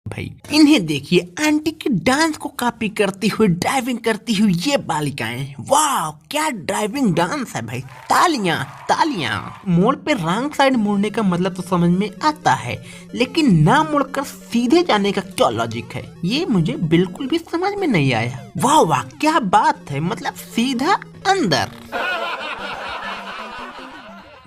भाई इन्हें देखिए, आंटी के डांस को कॉपी करती हुई ड्राइविंग करती हुई ये बालिकाएं। वाह क्या ड्राइविंग डांस है भाई, तालियां तालियां। मोड़ पे रॉन्ग साइड मुड़ने का मतलब तो समझ में आता है, लेकिन ना मुड़कर सीधे जाने का क्या लॉजिक है, ये मुझे बिल्कुल भी समझ में नहीं आया। वाह वाह क्या बात है, मतलब सीधा अंदर।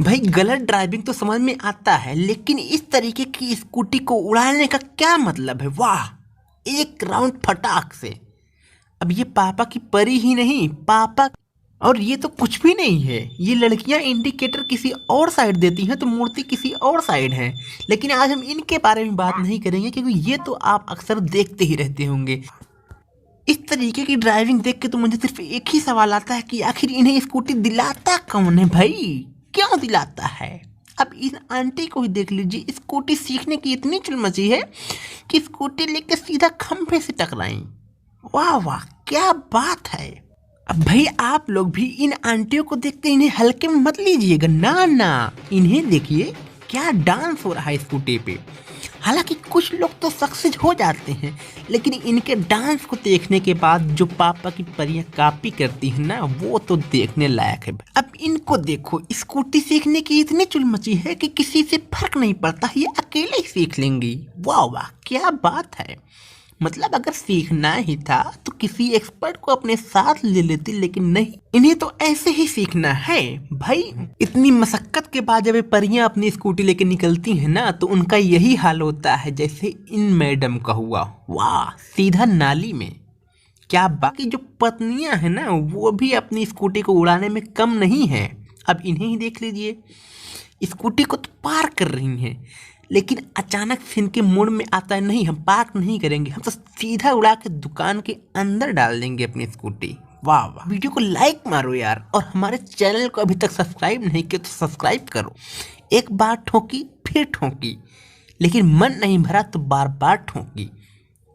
भाई गलत ड्राइविंग तो समझ में आता है, लेकिन इस तरीके की स्कूटी को उड़ाने का क्या मतलब है। वाह एक राउंड फटाक से। अब ये पापा की परी ही नहीं, पापा और ये तो कुछ भी नहीं है। ये लड़कियां इंडिकेटर किसी और साइड देती हैं तो मूर्ति किसी और साइड है। लेकिन आज हम इनके बारे में बात नहीं करेंगे, क्योंकि ये तो आप अक्सर देखते ही रहते होंगे। इस तरीके की ड्राइविंग देख के तो मुझे सिर्फ एक ही सवाल आता है कि आखिर इन्हें स्कूटी दिलाता कौन है भाई, क्यों दिलाता है। अब इन आंटी को ही देख लीजिए, स्कूटी सीखने की इतनी चुलमची है कि स्कूटी लेके सीधा खंभे से टकराई। वाह वाह क्या बात है। अब भाई आप लोग भी इन आंटियों को देखते इन्हें हल्के में मत लीजिएगा, ना ना, इन्हें देखिए क्या डांस हो रहा है स्कूटी पे। हालांकि कुछ लोग तो सक्सेस हो जाते हैं, लेकिन इनके डांस को देखने के बाद जो पापा की परियां कॉपी करती हैं ना, वो तो देखने लायक है। अब इनको देखो, स्कूटी सीखने की इतनी चुलमची है कि किसी से फर्क नहीं पड़ता, ये अकेले ही सीख लेंगी। वाह वाह क्या बात है। मतलब अगर सीखना ही था तो किसी एक्सपर्ट को अपने साथ ले लेती, लेकिन नहीं, इन्हें तो ऐसे ही सीखना है। भाई इतनी मशक्कत के बाद जब ये परियां अपनी स्कूटी लेके निकलती हैं ना, तो उनका यही हाल होता है जैसे इन मैडम का हुआ। वाह सीधा नाली में। क्या बाकी जो पत्नियां हैं ना, वो भी अपनी स्कूटी को उड़ाने में कम नहीं है। अब इन्हें ही देख लीजिए, स्कूटी को तो पार कर रही हैं, लेकिन अचानक से इनके मूड में आता है नहीं हम पार्क नहीं करेंगे, हम तो सीधा उड़ा के दुकान के अंदर डाल देंगे अपनी स्कूटी। वाह वाह। वीडियो को लाइक मारो यार, और हमारे चैनल को अभी तक सब्सक्राइब नहीं किया तो सब्सक्राइब करो। एक बार ठोकी फिर ठोकी, लेकिन मन नहीं भरा तो बार बार ठोकी।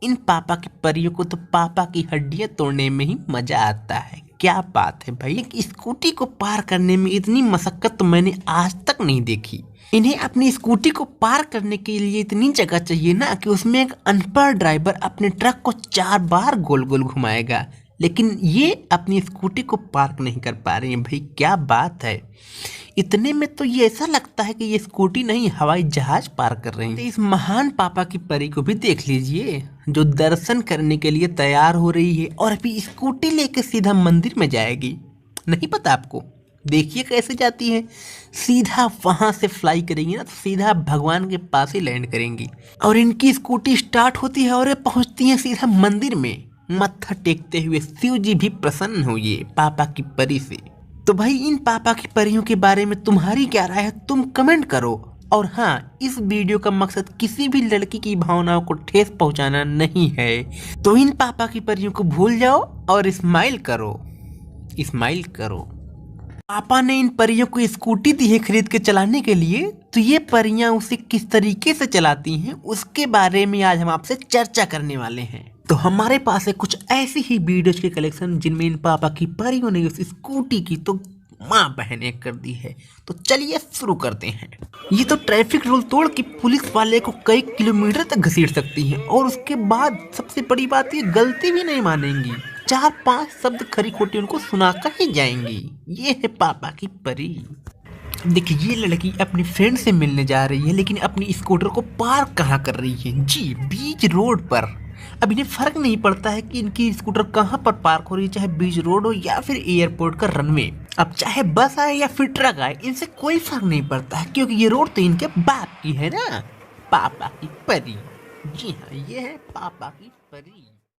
इन पापा की परियों को तो पापा की हड्डियां तोड़ने में ही मजा आता है। क्या बात है भाई, एक स्कूटी को पार करने में इतनी मशक्कत तो मैंने आज तक नहीं देखी। इन्हें अपनी स्कूटी को पार करने के लिए इतनी जगह चाहिए ना कि उसमें एक अनपढ़ ड्राइवर अपने ट्रक को 4 बार गोल गोल घुमाएगा, लेकिन ये अपनी स्कूटी को पार्क नहीं कर पा रही है। भाई क्या बात है। इतने में तो ये ऐसा लगता है कि ये स्कूटी नहीं हवाई जहाज पार कर रही है। तो इस महान पापा की परी को भी देख लीजिए, जो दर्शन करने के लिए तैयार हो रही है और अभी स्कूटी लेके सीधा मंदिर में जाएगी। नहीं पता आपको, देखिए कैसे जाती है, सीधा वहां से फ्लाई करेंगी ना, तो सीधा भगवान के पास ही लैंड करेंगी। और इनकी स्कूटी स्टार्ट होती है और पहुंचती है सीधा मंदिर में। मत्था टेकते हुए शिव जी भी प्रसन्न हुए पापा की परी से। तो भाई इन पापा की परियों के बारे में तुम्हारी क्या राय है, तुम कमेंट करो। और हाँ, इस वीडियो का मकसद किसी भी लड़की की भावनाओं को ठेस पहुंचाना नहीं है, तो इन पापा की परियों को भूल जाओ और स्माइल करो, स्माइल करो। पापा ने इन परियों को स्कूटी दी है खरीद के चलाने के लिए, तो ये परियां उसे किस तरीके से चलाती हैं उसके बारे में आज हम आपसे चर्चा करने वाले हैं। तो हमारे पास है कुछ ऐसी ही वीडियोज के कलेक्शन जिनमें इन पापा की परियों ने उस स्कूटी की तो माँ बहने कर दी है। तो चलिए शुरू करते हैं। ये तो ट्रैफिक रूल तोड़ के पुलिस वाले को कई किलोमीटर तक घसीट सकती हैं, और उसके बाद सबसे बड़ी बात ये गलती भी नहीं मानेंगी। 4-5 शब्द खरी खोटी उनको सुनाकर ही जाएंगी। ये है पापा की परी। देखिए ये लड़की अपने फ्रेंड से मिलने जा रही है, लेकिन अपनी स्कूटर को पार्क कहाँ कर रही है जी, बीच रोड पर। अब इन्हें फर्क नहीं पड़ता है कि इनकी स्कूटर कहाँ पर पार्क हो रही है, चाहे बीच रोड हो या फिर एयरपोर्ट का रनवे। अब चाहे बस आए या फिर ट्रक आए, इनसे कोई फर्क नहीं पड़ता है, क्योंकि ये रोड तो इनके बाप की है ना। पापा की परी, जी हाँ ये है पापा की परी।